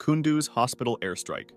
Kunduz hospital airstrike.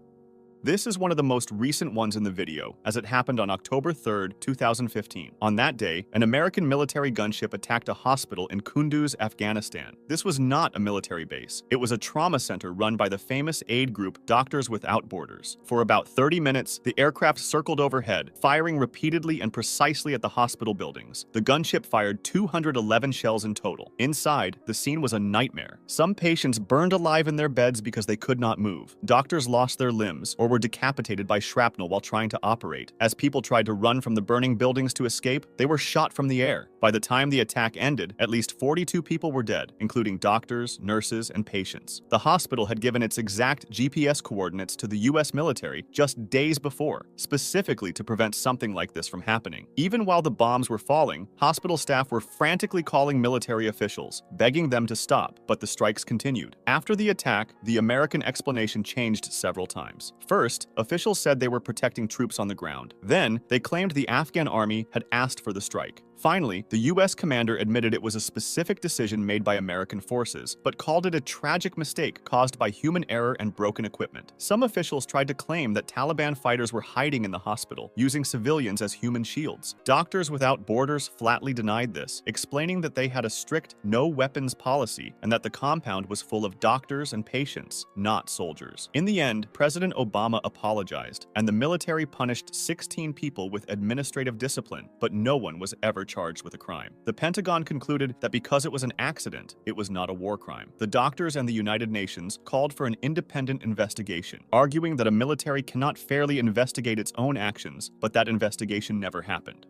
This is one of the most recent ones in the video, as it happened on October 3, 2015. On that day, an American military gunship attacked a hospital in Kunduz, Afghanistan. This was not a military base. It was a trauma center run by the famous aid group Doctors Without Borders. For about 30 minutes, the aircraft circled overhead, firing repeatedly and precisely at the hospital buildings. The gunship fired 211 shells in total. Inside, the scene was a nightmare. Some patients burned alive in their beds because they could not move. Doctors lost their limbs or were decapitated by shrapnel while trying to operate. As people tried to run from the burning buildings to escape, they were shot from the air. By the time the attack ended, at least 42 people were dead, including doctors, nurses, and patients. The hospital had given its exact GPS coordinates to the US military just days before, specifically to prevent something like this from happening. Even while the bombs were falling, hospital staff were frantically calling military officials, begging them to stop, but the strikes continued. After the attack, the American explanation changed several times. First, officials said they were protecting troops on the ground. Then, they claimed the Afghan army had asked for the strike. Finally, the US commander admitted it was a specific decision made by American forces, but called it a tragic mistake caused by human error and broken equipment. Some officials tried to claim that Taliban fighters were hiding in the hospital, using civilians as human shields. Doctors Without Borders flatly denied this, explaining that they had a strict no-weapons policy and that the compound was full of doctors and patients, not soldiers. In the end, President Obama apologized, and the military punished 16 people with administrative discipline, but no one was ever charged with a crime. The Pentagon concluded that because it was an accident, it was not a war crime. The doctors and the United Nations called for an independent investigation, arguing that a military cannot fairly investigate its own actions, but that investigation never happened.